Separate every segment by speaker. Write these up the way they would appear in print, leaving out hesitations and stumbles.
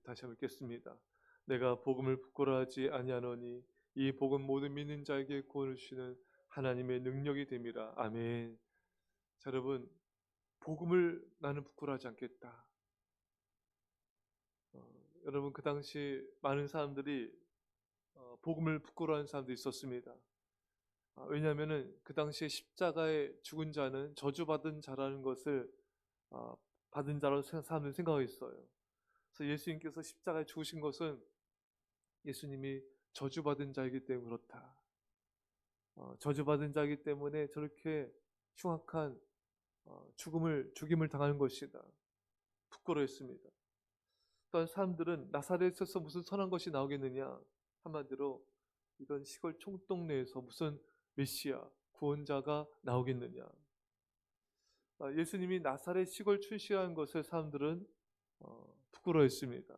Speaker 1: 다시 한번 읽겠습니다. 내가 복음을 부끄러워하지 아니하노니 이 복음 모든 믿는 자에게 구원을 주시는 하나님의 능력이 됨이라. 아멘. 자, 여러분, 복음을 나는 부끄러워하지 않겠다. 여러분, 그 당시 많은 사람들이 복음을 부끄러워하는 사람도 있었습니다. 왜냐하면은 그 당시에 십자가에 죽은 자는 저주받은 자라는 것을 받은 자로 사람들이 생각했어요. 그래서 예수님께서 십자가에 죽으신 것은 예수님이 저주받은 자이기 때문에 그렇다. 저주받은 자이기 때문에 저렇게 흉악한 죽임을 당하는 것이다. 부끄러워했습니다. 또한 사람들은 나사렛에서 무슨 선한 것이 나오겠느냐, 한마디로 이런 시골 총동네에서 무슨 메시아 구원자가 나오겠느냐. 예수님이 나사렛 시골 출신한 것을 사람들은 부끄러워했습니다.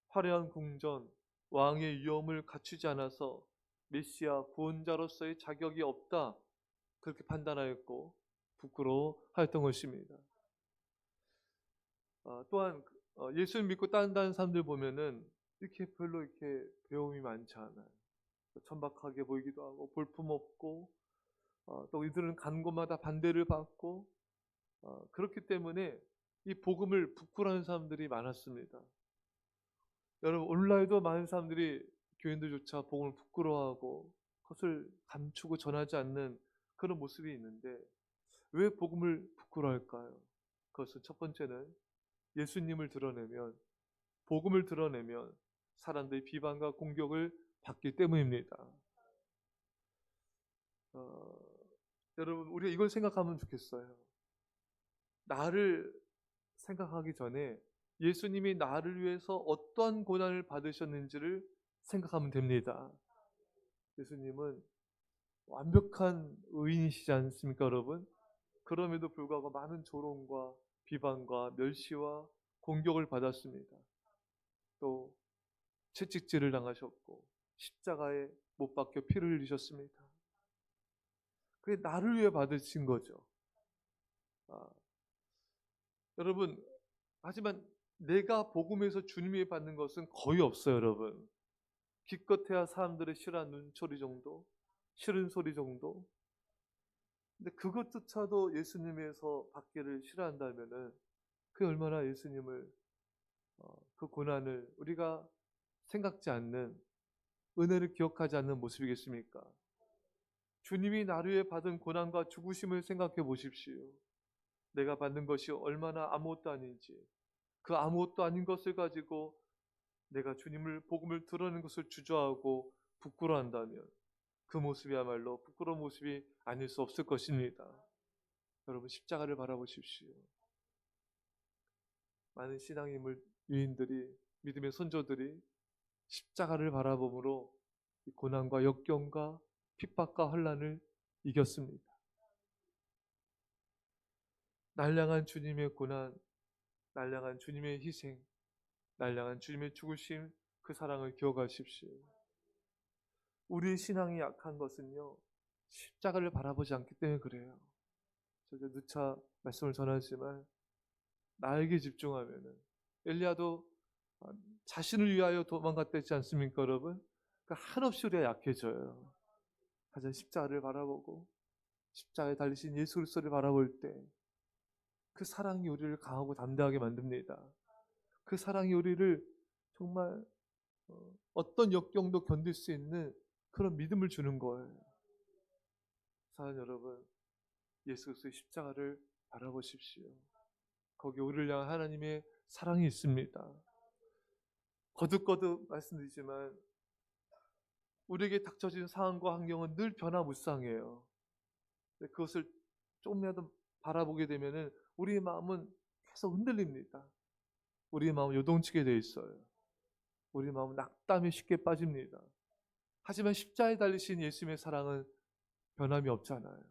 Speaker 1: 화려한 궁전, 왕의 위엄을 갖추지 않아서 메시아 구원자로서의 자격이 없다, 그렇게 판단하였고 부끄러워하였던 것입니다. 또한 예수를 믿고 따른다는 사람들 보면은 이렇게 별로 이렇게 배움이 많지 않아요. 천박하게 보이기도 하고 볼품없고, 또 이들은 간 곳마다 반대를 받고, 그렇기 때문에 이 복음을 부끄러워하는 사람들이 많았습니다. 여러분, 오늘날도 많은 사람들이 교인들조차 복음을 부끄러워하고 그것을 감추고 전하지 않는 그런 모습이 있는데, 왜 복음을 부끄러워할까요? 그것은 첫 번째는 예수님을 드러내면, 복음을 드러내면 사람들의 비방과 공격을 받기 때문입니다. 여러분, 우리가 이걸 생각하면 좋겠어요. 나를 생각하기 전에 예수님이 나를 위해서 어떠한 고난을 받으셨는지를 생각하면 됩니다. 예수님은 완벽한 의인이시지 않습니까, 여러분? 그럼에도 불구하고 많은 조롱과 비방과 멸시와 공격을 받았습니다. 또 채찍질을 당하셨고 십자가에 못 박혀 피를 흘리셨습니다. 그게 나를 위해 받으신 거죠. 여러분, 하지만 내가 복음에서 주님 위해 받는 것은 거의 없어요, 여러분. 기껏해야 사람들의 싫어하는 눈초리 정도, 싫은 소리 정도. 근데 그것조차도 예수님에서 받기를 싫어한다면은 그게 얼마나 예수님을, 그 고난을 우리가 생각지 않는, 은혜를 기억하지 않는 모습이겠습니까? 주님이 나를 위해 받은 고난과 죽으심을 생각해 보십시오. 내가 받는 것이 얼마나 아무것도 아닌지, 그 아무것도 아닌 것을 가지고 내가 주님을 복음을 드러내는 것을 주저하고 부끄러워한다면 그 모습이야말로 부끄러운 모습이 아닐 수 없을 것입니다. 여러분, 십자가를 바라보십시오. 많은 신앙인물 유인들이, 믿음의 선조들이 십자가를 바라봄으로 고난과 역경과 핍박과 혼란을 이겼습니다. 날 향한 주님의 고난, 날 향한 주님의 희생, 날 향한 주님의 죽으심, 그 사랑을 기억하십시오. 우리의 신앙이 약한 것은요, 십자가를 바라보지 않기 때문에 그래요. 저도 누차 말씀을 전하지만 나에게 집중하면은, 엘리야도 자신을 위하여 도망갔다지 않습니까, 여러분? 그러니까 한없이 우리가 약해져요. 하지만 십자가를 바라보고 십자가에 달리신 예수 그리스도를 바라볼 때 그 사랑이 우리를 강하고 담대하게 만듭니다. 그 사랑이 우리를 정말 어떤 역경도 견딜 수 있는 그런 믿음을 주는 거예요. 사랑하는 여러분, 예수 그리스도의 십자가를 바라보십시오. 거기 우리를 향한 하나님의 사랑이 있습니다. 거듭거듭 말씀드리지만 우리에게 닥쳐진 상황과 환경은 늘 변화무쌍해요. 그것을 조금이라도 바라보게 되면은 우리의 마음은 계속 흔들립니다. 우리의 마음은 요동치게 되어 있어요. 우리의 마음은 낙담에 쉽게 빠집니다. 하지만 십자가에 달리신 예수님의 사랑은 변함이 없잖아요.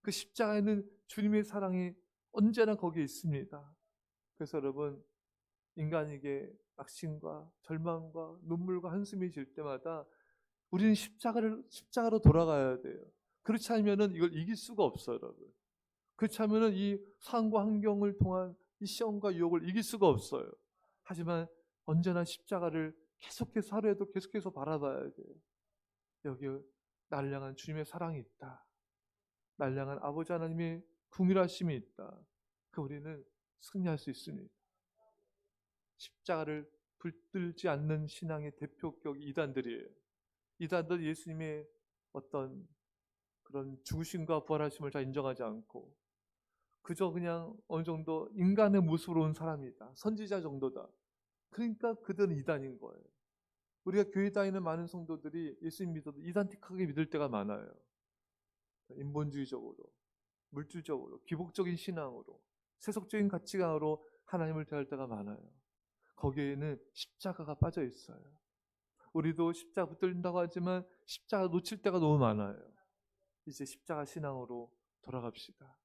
Speaker 1: 그 십자가에는 주님의 사랑이 언제나 거기에 있습니다. 그래서 여러분, 인간에게 낙심과 절망과 눈물과 한숨이 질 때마다 우리는 십자가로 돌아가야 돼요. 그렇지 않으면 이걸 이길 수가 없어요, 여러분. 그렇지 않으면 이 상황과 환경을 통한 이 시험과 유혹을 이길 수가 없어요. 하지만 언제나 십자가를 계속해서 하루에도 계속해서 바라봐야 돼요. 여기 나를 향한 주님의 사랑이 있다. 나를 향한 아버지 하나님의 궁일하심이 있다. 그 우리는 승리할 수 있습니다. 십자가를 붙들지 않는 신앙의 대표격이 이단들이에요. 이단들 예수님의 어떤 그런 죽으심과 부활하심을 잘 인정하지 않고 그저 그냥 어느 정도 인간의 모습으로 온 사람이다. 선지자 정도다. 그러니까 그들은 이단인 거예요. 우리가 교회 다니는 많은 성도들이 예수님 믿어도 이단틱하게 믿을 때가 많아요. 인본주의적으로, 물질적으로, 기복적인 신앙으로, 세속적인 가치관으로 하나님을 대할 때가 많아요. 거기에는 십자가가 빠져 있어요. 우리도 십자가 붙들린다고 하지만 십자가 놓칠 때가 너무 많아요. 이제 십자가 신앙으로 돌아갑시다.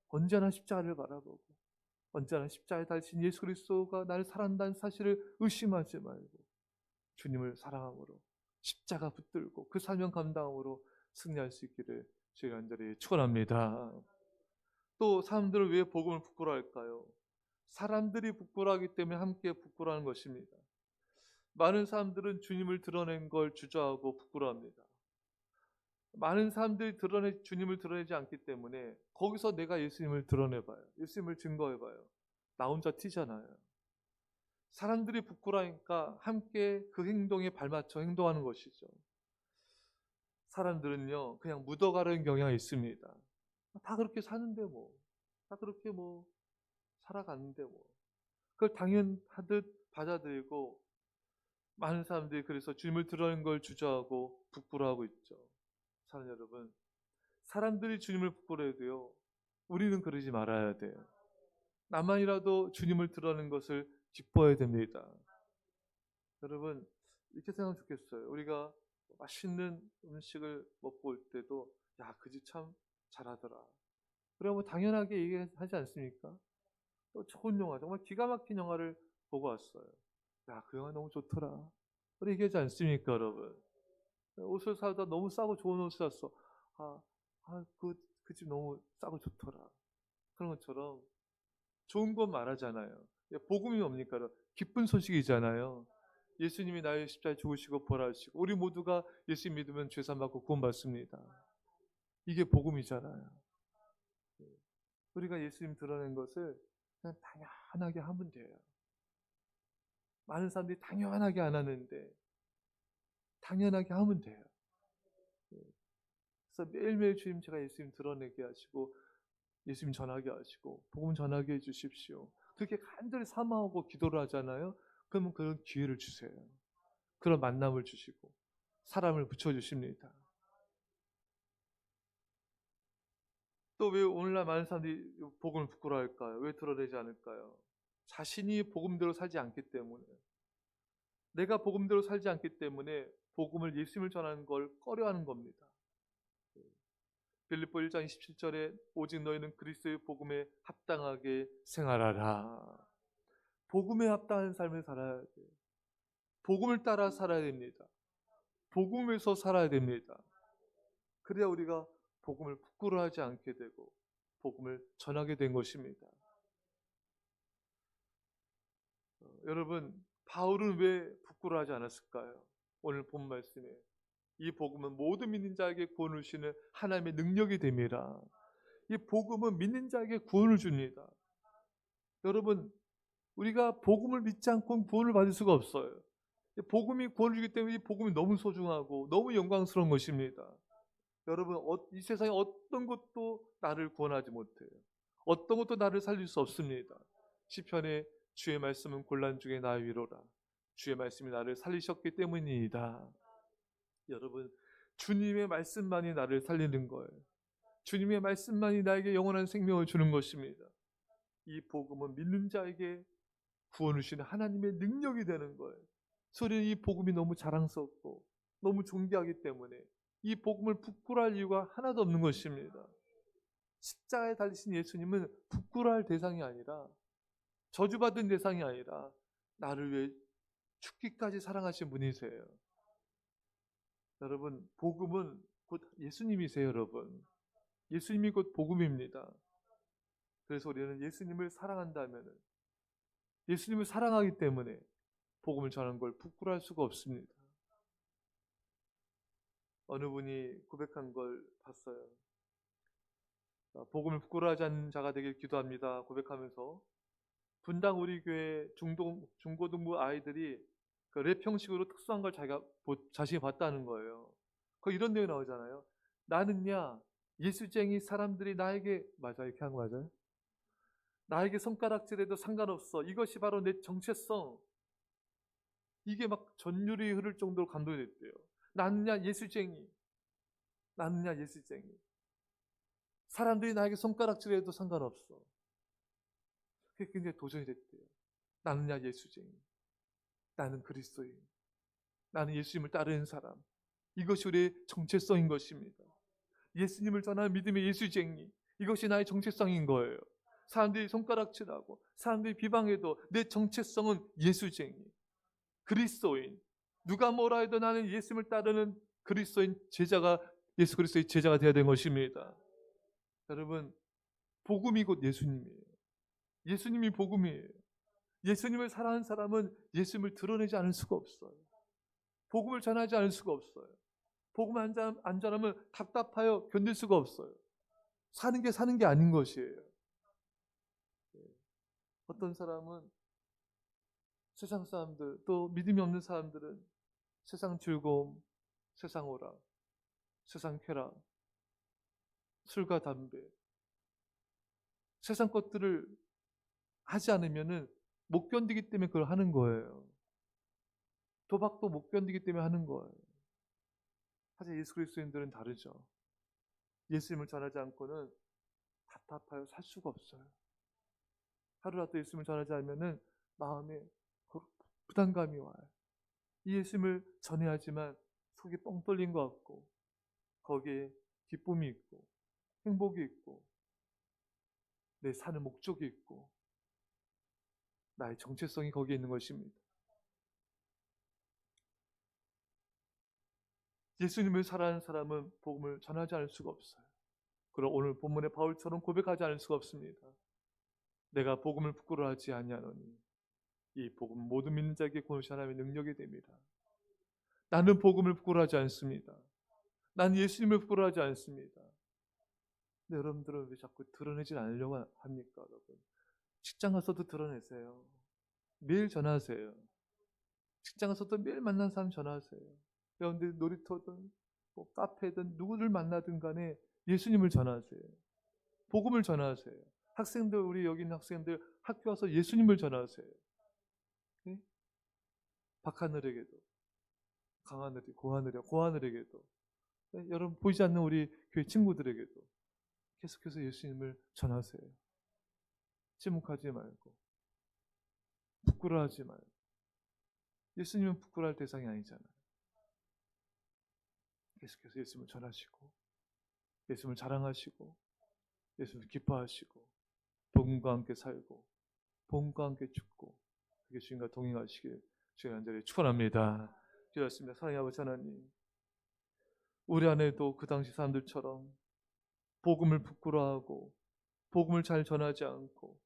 Speaker 1: 언제나 십자가를 바라보고 언제나 십자가에 달린 예수 그리스도가 나를 사랑한다는 사실을 의심하지 말고 주님을 사랑함으로 십자가 붙들고 그 사명 감당함으로 승리할 수 있기를 저희 간절히 축원합니다. 또 사람들은 왜 복음을 부끄러워할까요? 사람들이 부끄러워하기 때문에 함께 부끄러워하는 것입니다. 많은 사람들은 주님을 드러낸 걸 주저하고 부끄러워합니다. 많은 사람들이 주님을 드러내지 않기 때문에 거기서 내가 예수님을 드러내봐요. 예수님을 증거해봐요. 나 혼자 튀잖아요. 사람들이 부끄러우니까 함께 그 행동에 발맞춰 행동하는 것이죠. 사람들은요 그냥 묻어가려는 경향이 있습니다. 다 그렇게 사는데 다 그렇게 살아가는데 그걸 당연하듯 받아들이고 많은 사람들이 그래서 주님을 드러낸 걸 주저하고 부끄러워하고 있죠. 사랑 여러분, 사람들이 주님을 부끄러워해도요 우리는 그러지 말아야 돼요. 나만이라도 주님을 드러낸 것을 기뻐해야 됩니다. 여러분 이렇게 생각하면 좋겠어요. 우리가 맛있는 음식을 먹고 올 때도 야, 그 집 참 잘하더라. 그래 당연하게 얘기하지 않습니까? 또 좋은 영화, 정말 기가 막힌 영화를 보고 왔어요. 야, 그 영화 너무 좋더라. 그래 얘기하지 않습니까, 여러분? 옷을 사다 너무 싸고 좋은 옷을 샀어. 그 집 너무 싸고 좋더라. 그런 것처럼 좋은 건 말하잖아요. 복음이 뭡니까? 기쁜 소식이잖아요. 예수님이 나의 십자가에 죽으시고 부활하시고 우리 모두가 예수님 믿으면 죄산 받고 구원받습니다. 이게 복음이잖아요. 우리가 예수님 드러낸 것을 그냥 당연하게 하면 돼요. 많은 사람들이 당연하게 안 하는데 당연하게 하면 돼요. 그래서 매일매일 주님 제가 예수님 드러내게 하시고 예수님 전하게 하시고 복음 전하게 해주십시오. 그렇게 간절히 사모하고 기도를 하잖아요. 그러면 그런 기회를 주세요. 그런 만남을 주시고 사람을 붙여주십니다. 또 왜 오늘날 많은 사람들이 복음을 부끄러워할까요? 왜 드러내지 않을까요? 자신이 복음대로 살지 않기 때문에, 내가 복음대로 살지 않기 때문에 복음을 예수님을 전하는 걸 꺼려하는 겁니다. 빌립보 1장 27절에 오직 너희는 그리스도의 복음에 합당하게 생활하라. 복음에 합당한 삶을 살아야 돼요. 복음을 따라 살아야 됩니다. 복음에서 살아야 됩니다. 그래야 우리가 복음을 부끄러워하지 않게 되고 복음을 전하게 된 것입니다. 여러분, 바울은 왜 부끄러워하지 않았을까요? 오늘 본 말씀에 이 복음은 모든 믿는 자에게 구원을 주시는 하나님의 능력이 됩니다. 이 복음은 믿는 자에게 구원을 줍니다. 여러분, 우리가 복음을 믿지 않고는 구원을 받을 수가 없어요. 복음이 구원을 주기 때문에 이 복음이 너무 소중하고 너무 영광스러운 것입니다. 여러분, 이 세상에 어떤 것도 나를 구원하지 못해요. 어떤 것도 나를 살릴 수 없습니다. 시편에 주의 말씀은 곤란 중에 나의 위로라. 주의 말씀이 나를 살리셨기 때문이다. 여러분, 주님의 말씀만이 나를 살리는 거예요. 주님의 말씀만이 나에게 영원한 생명을 주는 것입니다. 이 복음은 믿는 자에게 구원을 주시는 하나님의 능력이 되는 거예요. 소리는 이 복음이 너무 자랑스럽고 너무 존귀하기 때문에 이 복음을 부끄러워할 이유가 하나도 없는 것입니다. 십자가에 달리신 예수님은 부끄러워할 대상이 아니라 저주받은 대상이 아니라 나를 위해 죽기까지 사랑하신 분이세요. 여러분, 복음은 곧 예수님이세요. 여러분, 예수님이 곧 복음입니다. 그래서 우리는 예수님을 사랑한다면 예수님을 사랑하기 때문에 복음을 전하는 걸 부끄러워할 수가 없습니다. 어느 분이 고백한 걸 봤어요. 복음을 부끄러워하지 않는 자가 되길 기도합니다 고백하면서 분당 우리 교회 중고등부 아이들이 그 랩 형식으로 특수한 걸 자신이 봤다는 거예요. 거기 이런 내용이 나오잖아요. 나는야 예수쟁이 사람들이 나에게 맞아 이렇게 한 거 맞아요? 나에게 손가락질해도 상관없어. 이것이 바로 내 정체성. 이게 막 전율이 흐를 정도로 감동이 됐대요. 나는야 예수쟁이. 나는야 예수쟁이. 사람들이 나에게 손가락질해도 상관없어. 그게 굉장히 도전이 됐대요. 나는야 예수쟁이. 나는 그리스도인. 나는 예수님을 따르는 사람. 이것이 우리의 정체성인 것입니다. 예수님을 전하는 믿음의 예수쟁이. 이것이 나의 정체성인 거예요. 사람들이 손가락질하고 사람들이 비방해도 내 정체성은 예수쟁이. 그리스도인. 누가 뭐라 해도 나는 예수님을 따르는 그리스도인 제자가 예수 그리스도의 제자가 되어야 되는 것입니다. 여러분 복음이 곧 예수님이에요. 예수님이 복음이에요. 예수님을 사랑하는 사람은 예수님을 드러내지 않을 수가 없어요. 복음을 전하지 않을 수가 없어요. 복음 안 전하면 답답하여 견딜 수가 없어요. 사는 게 아닌 것이에요. 어떤 사람은 세상 사람들 또 믿음이 없는 사람들은 세상 즐거움, 세상 오락, 세상 쾌락, 술과 담배 세상 것들을 하지 않으면은 못 견디기 때문에 그걸 하는 거예요. 도박도 못 견디기 때문에 하는 거예요. 하지만 예수 그리스도인들은 다르죠. 예수님을 전하지 않고는 답답하여 살 수가 없어요. 하루라도 예수님을 전하지 않으면은 마음에 부담감이 와요. 이 예수님을 전해야지만 속이 뻥 뚫린 것 같고 거기에 기쁨이 있고 행복이 있고 내 사는 목적이 있고 나의 정체성이 거기에 있는 것입니다. 예수님을 사랑하는 사람은 복음을 전하지 않을 수가 없어요. 그럼 오늘 본문의 바울처럼 고백하지 않을 수가 없습니다. 내가 복음을 부끄러워하지 아니하노니 이 복음 모든 믿는 자에게 권하신 하나님의 능력이 됩니다. 나는 복음을 부끄러워하지 않습니다. 나는 예수님을 부끄러워하지 않습니다. 근데 여러분들은 왜 자꾸 드러내지 않으려고 합니까? 여러분 직장 가서도 드러내세요. 매일 전화하세요. 직장 가서도 매일 만난 사람 전화하세요. 여러분들 놀이터든 뭐 카페든 누구를 만나든 간에 예수님을 전하세요. 복음을 전하세요. 학생들 우리 여기 있는 학생들 학교 와서 예수님을 전하세요. 네? 박하늘에게도 강하늘이 고하늘에게도 네? 여러분 보이지 않는 우리 교회 친구들에게도 계속해서 예수님을 전하세요. 침묵하지 말고 부끄러워하지 말고 예수님은 부끄러워할 대상이 아니잖아요. 계속해서 예수님을 전하시고 예수님을 자랑하시고 예수님을 기뻐하시고 복음과 함께 살고 복음과 함께 죽고 그게 주님과 동행하시길 주의 간절히 축원합니다. 기도했습니다. 사랑의 아버지 하나님 우리 안에도 그 당시 사람들처럼 복음을 부끄러워하고 복음을 잘 전하지 않고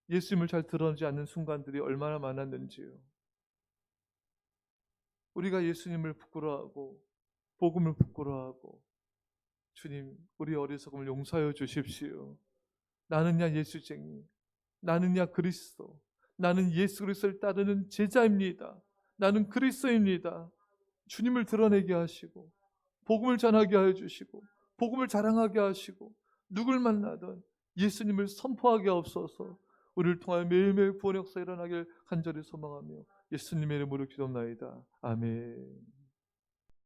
Speaker 1: 예수님을 잘 드러내지 않는 순간들이 얼마나 많았는지요. 우리가 예수님을 부끄러워하고 복음을 부끄러워하고 주님 우리 어리석음을 용서하여 주십시오. 나는야 예수쟁이 나는야 그리스도 나는 예수 그리스도를 따르는 제자입니다. 나는 그리스도입니다. 주님을 드러내게 하시고 복음을 전하게 하여 주시고 복음을 자랑하게 하시고 누굴 만나든 예수님을 선포하게 하옵소서. 우리를 통하여 매일매일 구원의 역사 일어나길 간절히 소망하며 예수님의 이름으로 기도합나이다. 아멘.